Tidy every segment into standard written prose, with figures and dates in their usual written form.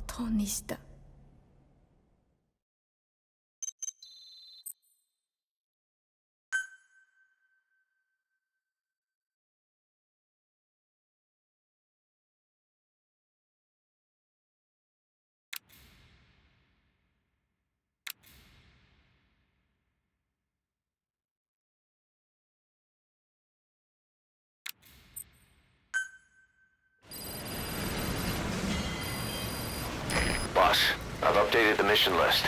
ことにした。Boss, I've updated the mission list.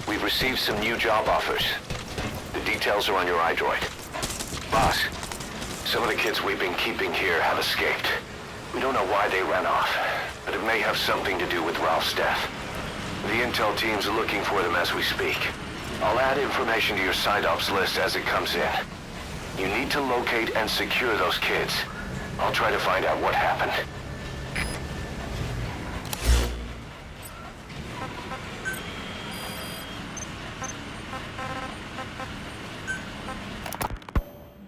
We've received some new job offers. The details are on your iDroid. Boss, some of the kids we've been keeping here have escaped. We don't know why they ran off, but it may have something to do with Ralph's death. The intel team's looking for them as we speak. I'll add information to your side ops list as it comes in. You need to locate and secure those kids. I'll try to find out what happened.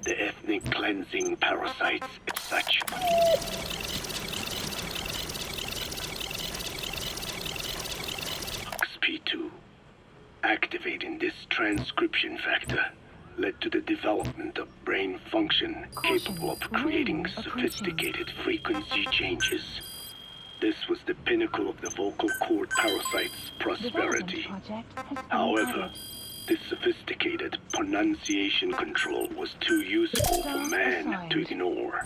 The ethnic cleansing parasites as such. XP2. Activating this transcription factor led to the development of brain function capable of creating sophisticated frequency changes. This was the pinnacle of the vocal cord parasite's prosperity. However, this sophisticated pronunciation control was too useful for man to ignore.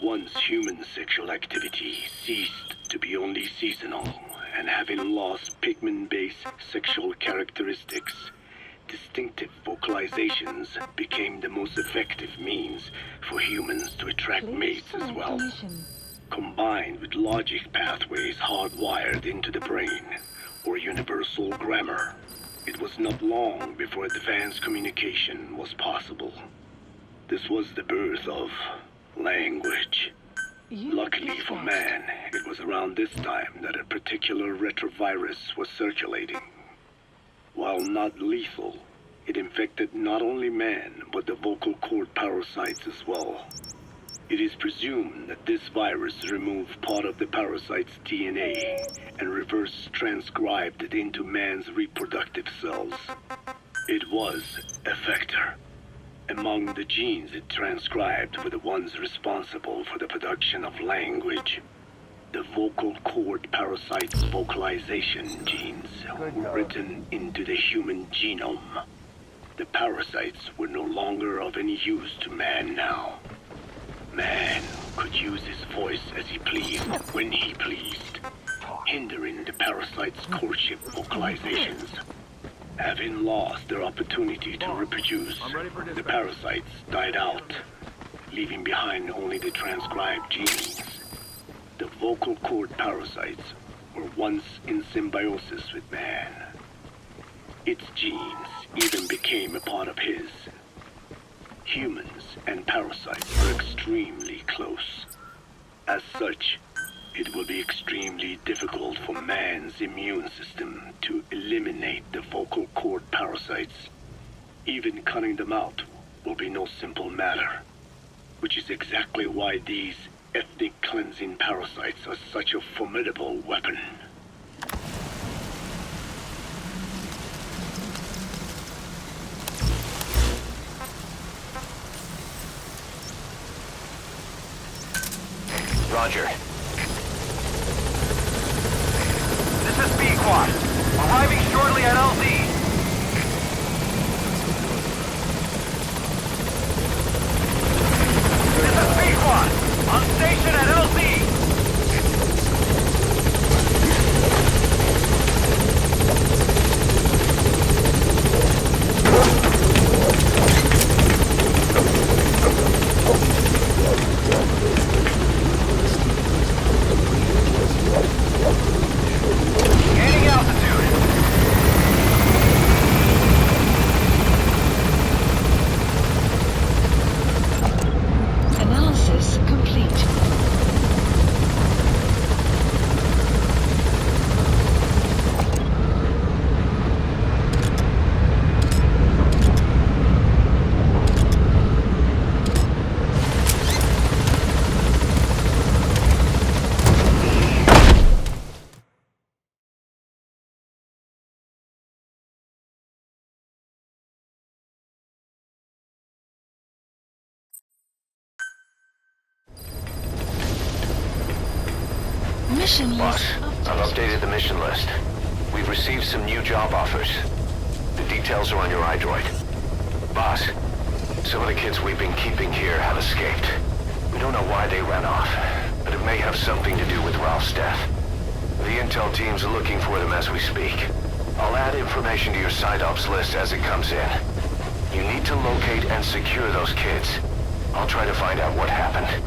Once human sexual activity ceased to be only seasonal, and having lost pigment-based sexual characteristics, distinctive vocalizations became the most effective means for humans to attract mates as well. Combined with logic pathways hardwired into the brain, or universal grammar, it was not long before advanced communication was possible. This was the birth of language. Luckily for man, it was around this time that a particular retrovirus was circulating. While not lethal, it infected not only man, but the vocal cord parasites as well. It is presumed that this virus removed part of the parasite's DNA and reverse transcribed it into man's reproductive cells. It was a vector. Among the genes it transcribed were the ones responsible for the production of language. The vocal cord parasite's vocalization genes were written into the human genome. The parasites were no longer of any use to man now. Man could use his voice as he pleased, when he pleased, hindering the parasite's courtship vocalizations. Having lost their opportunity to reproduce, the parasites died out, leaving behind only the transcribed genes. The vocal cord parasites were once in symbiosis with man. Its genes even became a part of his. Humans and parasites are extremely close. As such, it will be extremely difficult for man's immune system to eliminate the vocal cord parasites. Even cutting them out will be no simple matter, which is exactly why these ethnic cleansing parasites are such a formidable weapon. Roger. This is B-Quad. Arriving shortly at LZ. This is B-Quad. On station at LZ. Gaining altitude. Mission Boss, list I've updated the mission list. We've received some new job offers. The details are on your iDroid. Boss, some of the kids we've been keeping here have escaped. We don't know why they ran off, but it may have something to do with Ralph's death. The intel team's looking for them as we speak. I'll add information to your side ops list as it comes in. You need to locate and secure those kids. I'll try to find out what happened.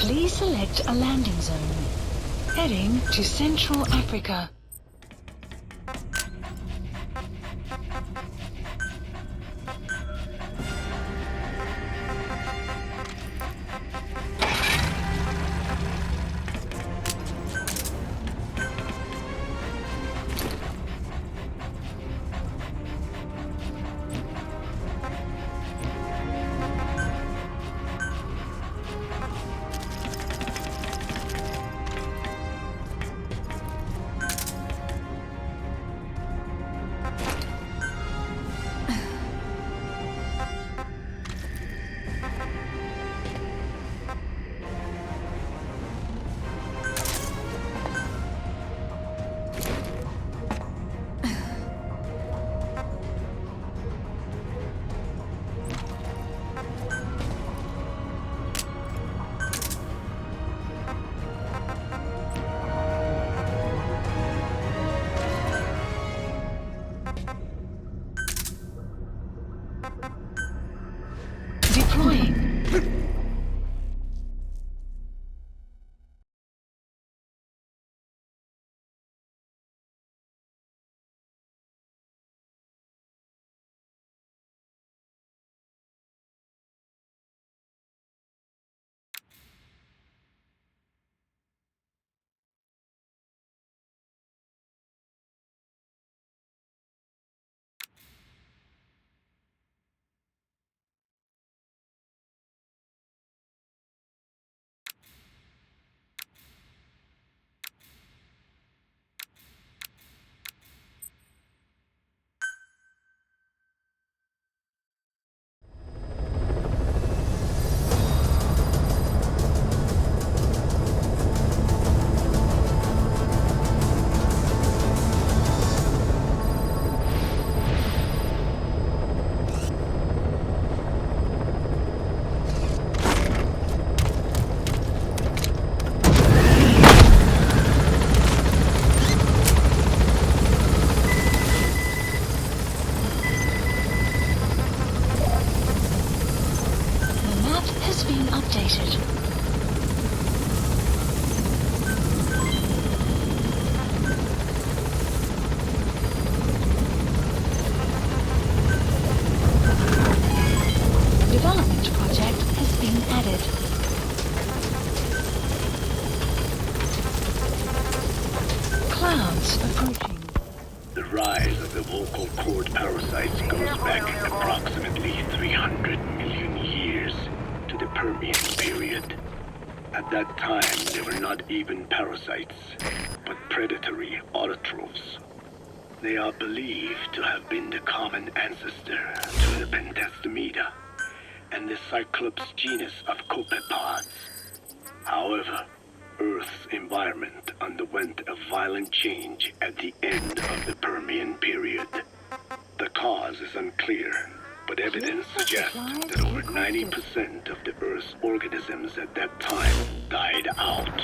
Please select a landing zone. Heading to Central Africa. Deploying. Updated. Development project has been added. Clouds approaching. The rise of the vocal cord parasites goes back approximately 300 million years to the Permian period. At that time, they were not even parasites, but predatory autotrophs. They are believed to have been the common ancestor to the Pentastomida and the Cyclops genus of copepods. However, Earth's environment underwent a violent change at the end of the Permian period. The cause is unclear, but evidence suggests that over 90% of the Earth's organisms at that time died out.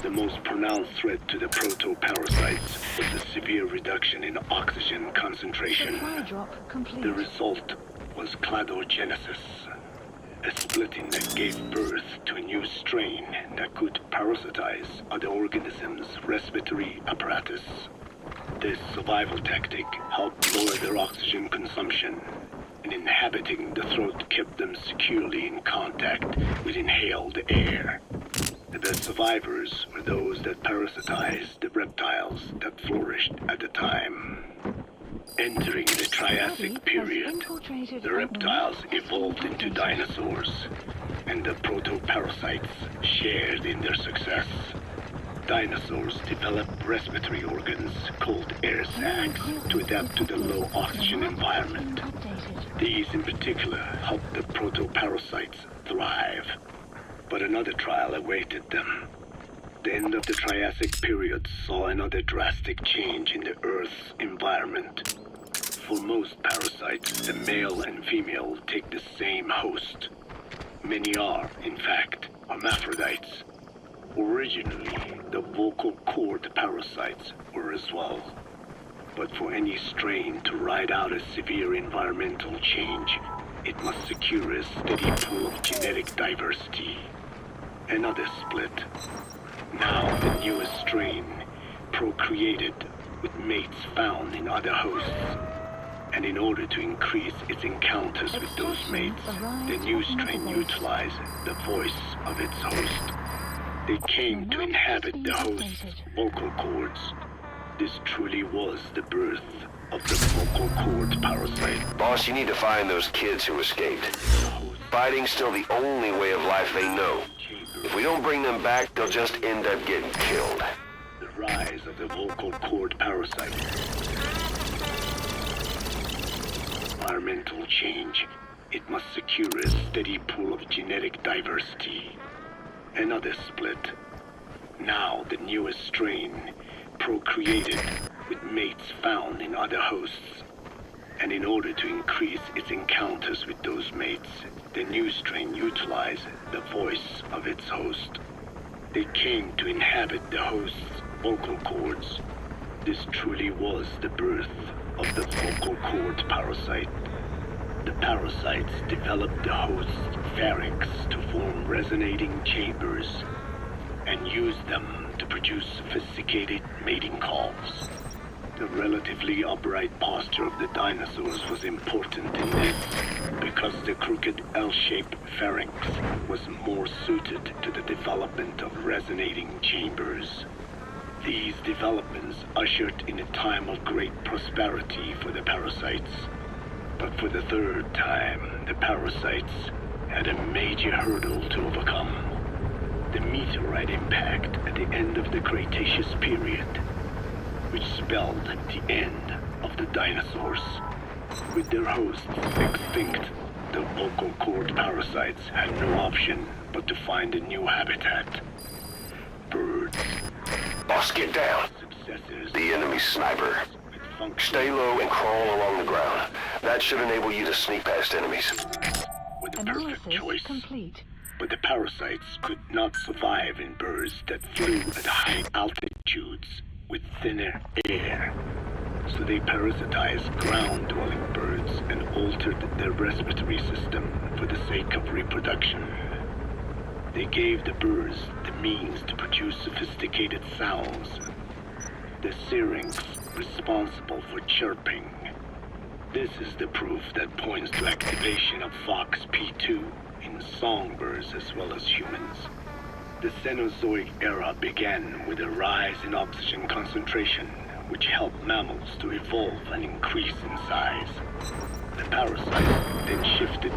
The most pronounced threat to the proto-parasites was a severe reduction in oxygen concentration. Supply drop complete. The result was cladogenesis, a splitting that gave birth to a new strain that could parasitize other organisms' respiratory apparatus. This survival tactic helped lower their oxygen consumption, and inhabiting the throat kept them securely in contact with inhaled air. The best survivors were those that parasitized the reptiles that flourished at the time. Entering the Triassic period, the reptiles evolved into dinosaurs, and the proto-parasites shared in their success. Dinosaurs developed respiratory organs called air sacs to adapt to the low oxygen environment. These in particular helped the proto-parasites thrive. But another trial awaited them. The end of the Triassic period saw another drastic change in the Earth's environment. For most parasites, the male and female take the same host. Many are, in fact, hermaphrodites. Originally, the vocal cord parasites were as well. But for any strain to ride out a severe environmental change, it must secure a steady pool of genetic diversity. Another split. Now the newest strain procreated with mates found in other hosts. And in order to increase its encounters with those mates, the new strain utilized the voice of its host. They came to inhabit the host's vocal cords. This truly was the birth of the vocal cord parasite. Boss, you need to find those kids who escaped. Fighting's still the only way of life they know. If we don't bring them back, they'll just end up getting killed. The rise of the vocal cord parasite. Environmental change. It must secure a steady pool of genetic diversity. Another split. Now the newest strain procreated with mates found in other hosts. And in order to increase its encounters with those mates, the new strain utilized the voice of its host. They came to inhabit the host's vocal cords. This truly was the birth of the vocal cord parasite. The parasites developed the host's pharynx to form resonating chambers and used them to produce sophisticated mating calls. The relatively upright posture of the dinosaurs was important in this because the crooked L-shaped pharynx was more suited to the development of resonating chambers. These developments ushered in a time of great prosperity for the parasites. But for the third time, the parasites had a major hurdle to overcome. The meteorite impact at the end of the Cretaceous period, which spelled the end of the dinosaurs. With their hosts extinct, the vocal cord parasites had no option but to find a new habitat. Birds. Boss, get down. Successors. The enemy's sniper. Stay low and crawl along the ground. That should enable you to sneak past enemies. With the perfect Analysis choice. complete. But the parasites could not survive in birds that flew at high altitudes with thinner air. So they parasitized ground-dwelling birds and altered their respiratory system for the sake of reproduction. They gave the birds the means to produce sophisticated sounds. The syrinx responsible for chirping. This is the proof that points to activation of FOXP2 in songbirds as well as humans. The Cenozoic era began with a rise in oxygen concentration, which helped mammals to evolve and increase in size. The parasites then shifted